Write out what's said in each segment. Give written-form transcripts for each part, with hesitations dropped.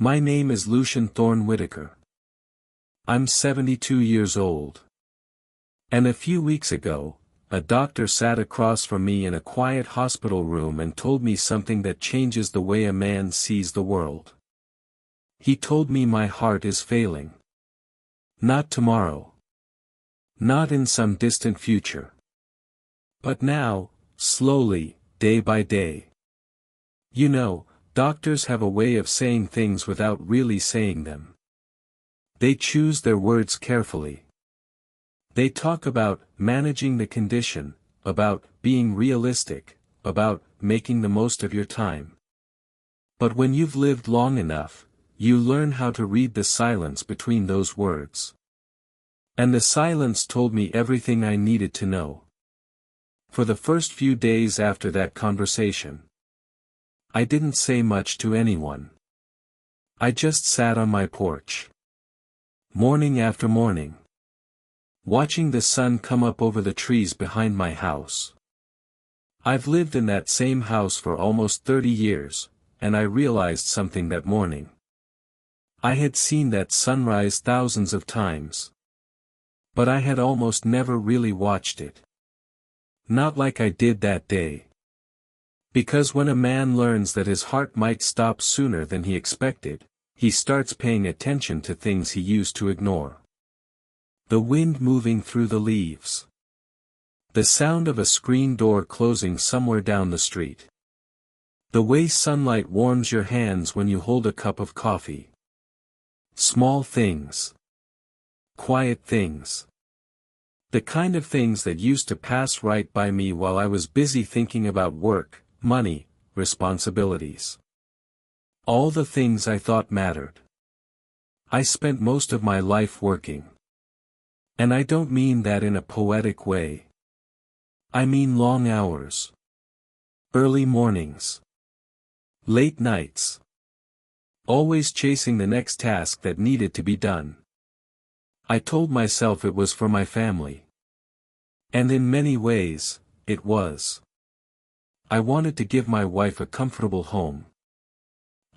My name is Lucian Thorne Whitaker. I'm 72 years old. And a few weeks ago, a doctor sat across from me in a quiet hospital room and told me something that changes the way a man sees the world. He told me my heart is failing. Not tomorrow. Not in some distant future. But now, slowly, day by day. You know, doctors have a way of saying things without really saying them. They choose their words carefully. They talk about managing the condition, about being realistic, about making the most of your time. But when you've lived long enough, you learn how to read the silence between those words. And the silence told me everything I needed to know. For the first few days after that conversation, I didn't say much to anyone. I just sat on my porch. Morning after morning. Watching the sun come up over the trees behind my house. I've lived in that same house for almost 30 years, and I realized something that morning. I had seen that sunrise thousands of times. But I had almost never really watched it. Not like I did that day. Because when a man learns that his heart might stop sooner than he expected, he starts paying attention to things he used to ignore. The wind moving through the leaves. The sound of a screen door closing somewhere down the street. The way sunlight warms your hands when you hold a cup of coffee. Small things. Quiet things. The kind of things that used to pass right by me while I was busy thinking about work, money, responsibilities. All the things I thought mattered. I spent most of my life working. And I don't mean that in a poetic way. I mean long hours. Early mornings. Late nights. Always chasing the next task that needed to be done. I told myself it was for my family. And in many ways, it was. I wanted to give my wife a comfortable home.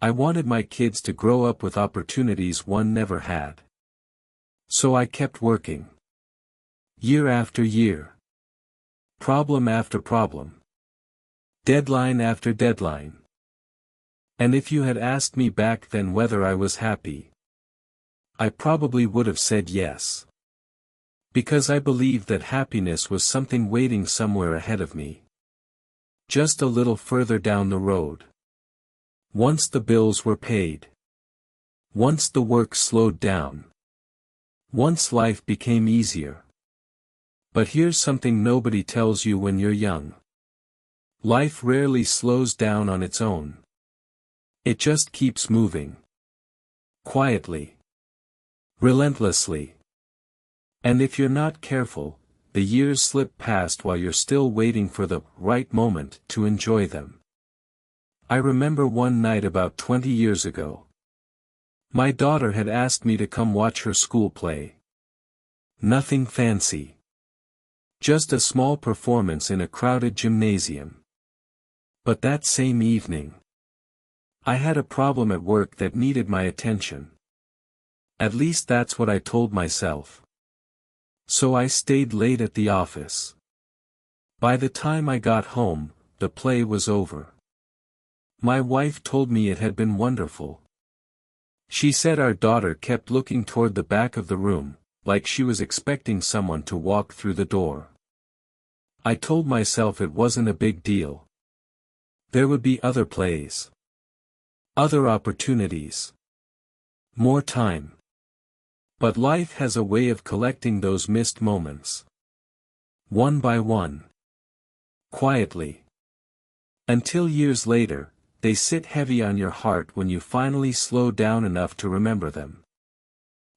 I wanted my kids to grow up with opportunities one never had. So I kept working. Year after year. Problem after problem. Deadline after deadline. And if you had asked me back then whether I was happy, I probably would have said yes. Because I believed that happiness was something waiting somewhere ahead of me. Just a little further down the road. Once the bills were paid. Once the work slowed down. Once life became easier. But here's something nobody tells you when you're young. Life rarely slows down on its own. It just keeps moving. Quietly. Relentlessly. And if you're not careful, the years slip past while you're still waiting for the right moment to enjoy them. I remember one night about 20 years ago. My daughter had asked me to come watch her school play. Nothing fancy. Just a small performance in a crowded gymnasium. But that same evening, I had a problem at work that needed my attention. At least that's what I told myself. So I stayed late at the office. By the time I got home, the play was over. My wife told me it had been wonderful. She said our daughter kept looking toward the back of the room, like she was expecting someone to walk through the door. I told myself it wasn't a big deal. There would be other plays. Other opportunities. More time. But life has a way of collecting those missed moments. One by one. Quietly. Until years later, they sit heavy on your heart when you finally slow down enough to remember them.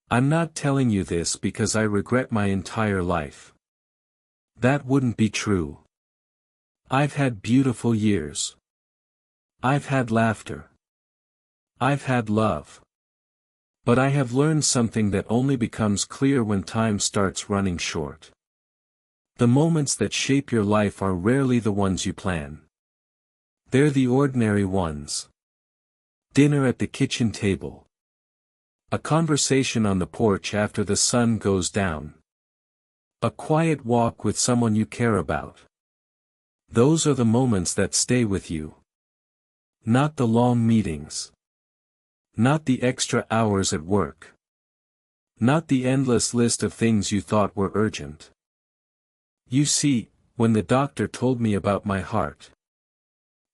I'm not telling you this because I regret my entire life. That wouldn't be true. I've had beautiful years. I've had laughter. I've had love. But I have learned something that only becomes clear when time starts running short. The moments that shape your life are rarely the ones you plan. They're the ordinary ones. Dinner at the kitchen table. A conversation on the porch after the sun goes down. A quiet walk with someone you care about. Those are the moments that stay with you. Not the long meetings. Not the extra hours at work. Not the endless list of things you thought were urgent. You see, when the doctor told me about my heart,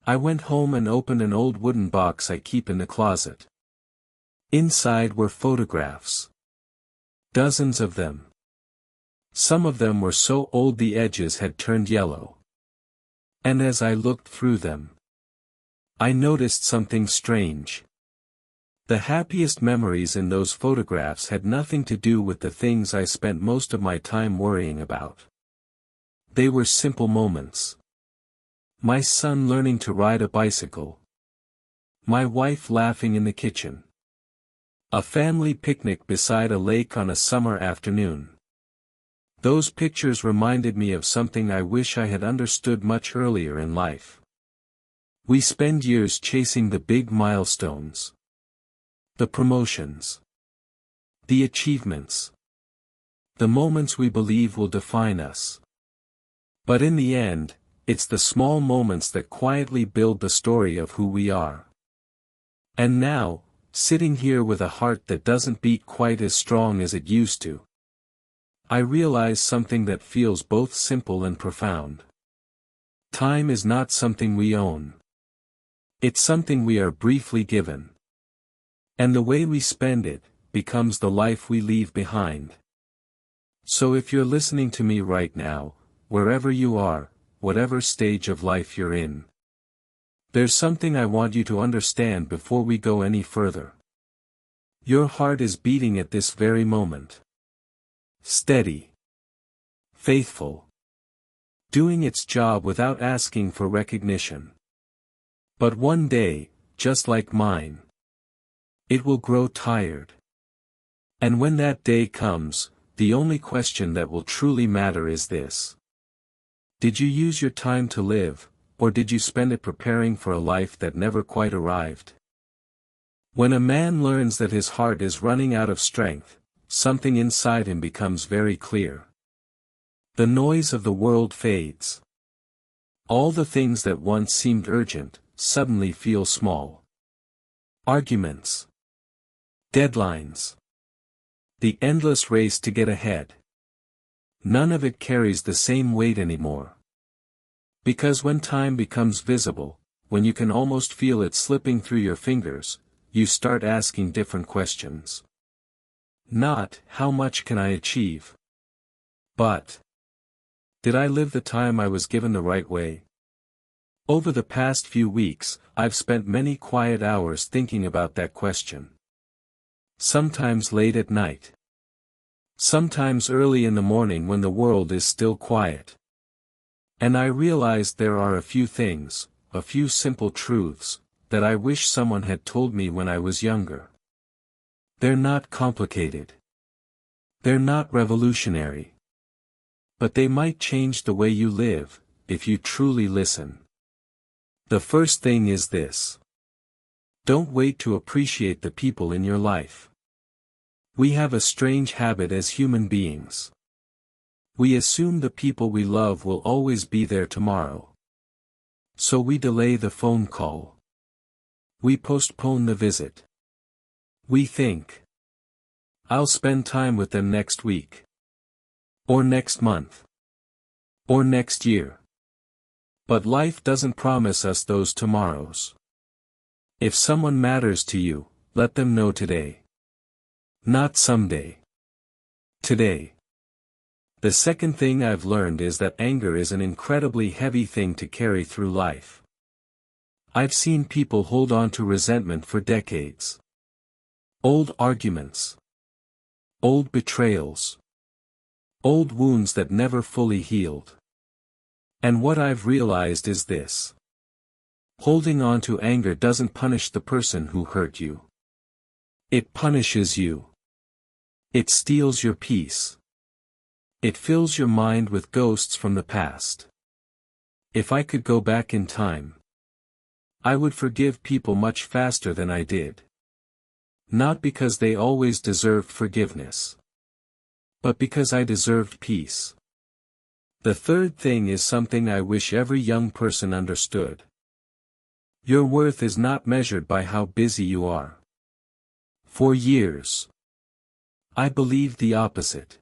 I went home and opened an old wooden box I keep in the closet. Inside were photographs. Dozens of them. Some of them were so old the edges had turned yellow. And as I looked through them, I noticed something strange. The happiest memories in those photographs had nothing to do with the things I spent most of my time worrying about. They were simple moments. My son learning to ride a bicycle. My wife laughing in the kitchen. A family picnic beside a lake on a summer afternoon. Those pictures reminded me of something I wish I had understood much earlier in life. We spend years chasing the big milestones. The promotions. The achievements. The moments we believe will define us. But in the end, it's the small moments that quietly build the story of who we are. And now, sitting here with a heart that doesn't beat quite as strong as it used to, I realize something that feels both simple and profound. Time is not something we own. It's something we are briefly given. And the way we spend it, becomes the life we leave behind. So if you're listening to me right now, wherever you are, whatever stage of life you're in, there's something I want you to understand before we go any further. Your heart is beating at this very moment. Steady. Faithful. Doing its job without asking for recognition. But one day, just like mine, it will grow tired. And when that day comes, the only question that will truly matter is this. Did you use your time to live, or did you spend it preparing for a life that never quite arrived? When a man learns that his heart is running out of strength, something inside him becomes very clear. The noise of the world fades. All the things that once seemed urgent, suddenly feel small. Arguments. Deadlines. The endless race to get ahead. None of it carries the same weight anymore. Because when time becomes visible, when you can almost feel it slipping through your fingers, you start asking different questions. Not, how much can I achieve? But, did I live the time I was given the right way? Over the past few weeks, I've spent many quiet hours thinking about that question. Sometimes late at night. Sometimes early in the morning when the world is still quiet. And I realized there are a few things, a few simple truths, that I wish someone had told me when I was younger. They're not complicated. They're not revolutionary. But they might change the way you live, if you truly listen. The first thing is this. Don't wait to appreciate the people in your life. We have a strange habit as human beings. We assume the people we love will always be there tomorrow. So we delay the phone call. We postpone the visit. We think, I'll spend time with them next week. Or next month. Or next year. But life doesn't promise us those tomorrows. If someone matters to you, let them know today. Not someday. Today. The second thing I've learned is that anger is an incredibly heavy thing to carry through life. I've seen people hold on to resentment for decades. Old arguments. Old betrayals. Old wounds that never fully healed. And what I've realized is this. Holding on to anger doesn't punish the person who hurt you. It punishes you. It steals your peace. It fills your mind with ghosts from the past. If I could go back in time, I would forgive people much faster than I did. Not because they always deserved forgiveness, but because I deserved peace. The third thing is something I wish every young person understood. Your worth is not measured by how busy you are. For years, I believed the opposite.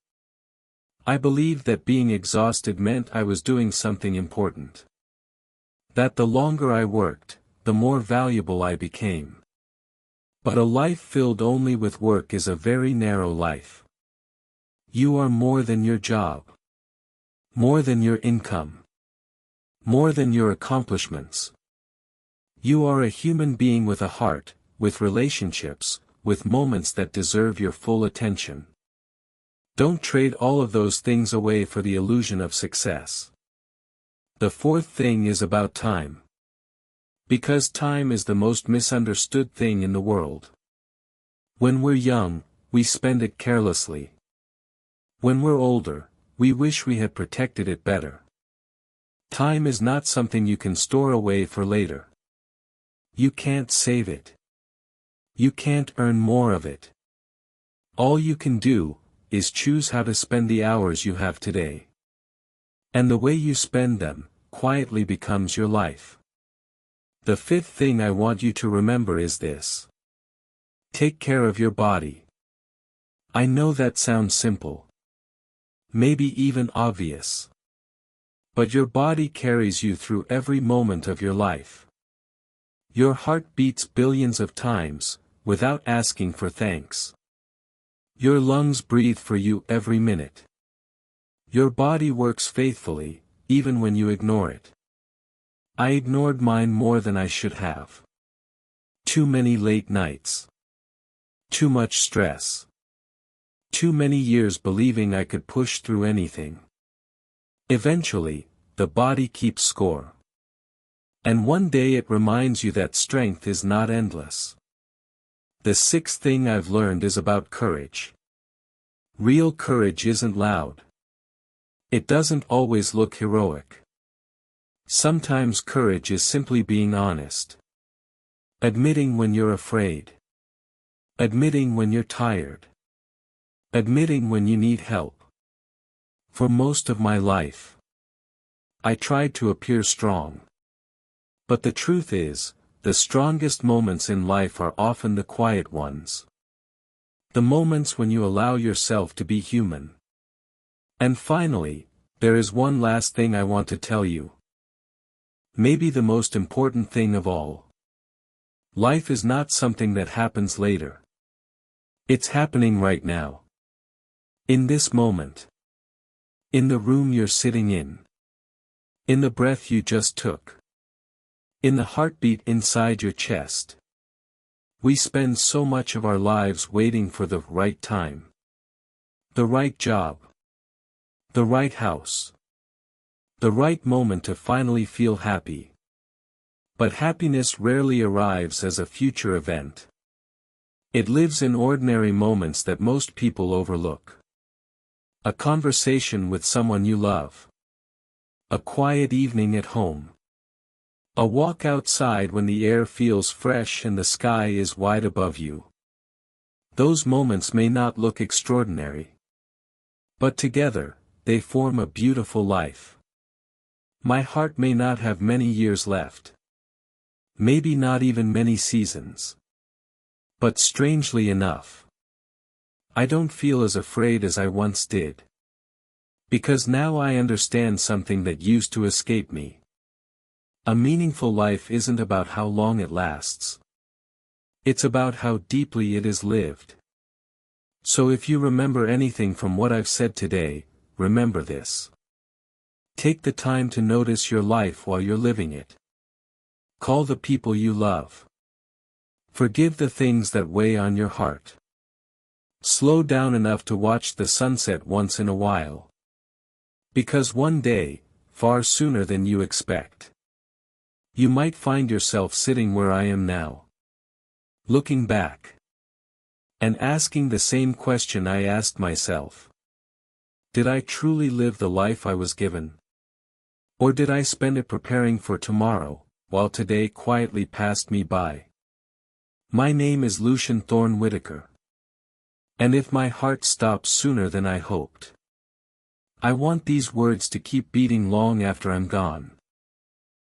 I believed that being exhausted meant I was doing something important. That the longer I worked, the more valuable I became. But a life filled only with work is a very narrow life. You are more than your job. More than your income. More than your accomplishments. You are a human being with a heart, with relationships, with moments that deserve your full attention. Don't trade all of those things away for the illusion of success. The fourth thing is about time. Because time is the most misunderstood thing in the world. When we're young, we spend it carelessly. When we're older, we wish we had protected it better. Time is not something you can store away for later. You can't save it. You can't earn more of it. All you can do, is choose how to spend the hours you have today. And the way you spend them, quietly becomes your life. The fifth thing I want you to remember is this. Take care of your body. I know that sounds simple. Maybe even obvious. But your body carries you through every moment of your life. Your heart beats billions of times, without asking for thanks. Your lungs breathe for you every minute. Your body works faithfully, even when you ignore it. I ignored mine more than I should have. Too many late nights. Too much stress. Too many years believing I could push through anything. Eventually, the body keeps score. And one day it reminds you that strength is not endless. The sixth thing I've learned is about courage. Real courage isn't loud. It doesn't always look heroic. Sometimes courage is simply being honest. Admitting when you're afraid. Admitting when you're tired. Admitting when you need help. For most of my life, I tried to appear strong. But the truth is, the strongest moments in life are often the quiet ones. The moments when you allow yourself to be human. And finally, there is one last thing I want to tell you. Maybe the most important thing of all. Life is not something that happens later. It's happening right now. In this moment. In the room you're sitting in. In the breath you just took. In the heartbeat inside your chest. We spend so much of our lives waiting for the right time. The right job. The right house. The right moment to finally feel happy. But happiness rarely arrives as a future event. It lives in ordinary moments that most people overlook. A conversation with someone you love. A quiet evening at home. A walk outside when the air feels fresh and the sky is wide above you. Those moments may not look extraordinary. But together, they form a beautiful life. My heart may not have many years left. Maybe not even many seasons. But strangely enough, I don't feel as afraid as I once did. Because now I understand something that used to escape me. A meaningful life isn't about how long it lasts. It's about how deeply it is lived. So if you remember anything from what I've said today, remember this. Take the time to notice your life while you're living it. Call the people you love. Forgive the things that weigh on your heart. Slow down enough to watch the sunset once in a while. Because one day, far sooner than you expect, you might find yourself sitting where I am now. Looking back. And asking the same question I asked myself. Did I truly live the life I was given? Or did I spend it preparing for tomorrow, while today quietly passed me by. My name is Lucian Thorne Whitaker. And if my heart stops sooner than I hoped, I want these words to keep beating long after I'm gone.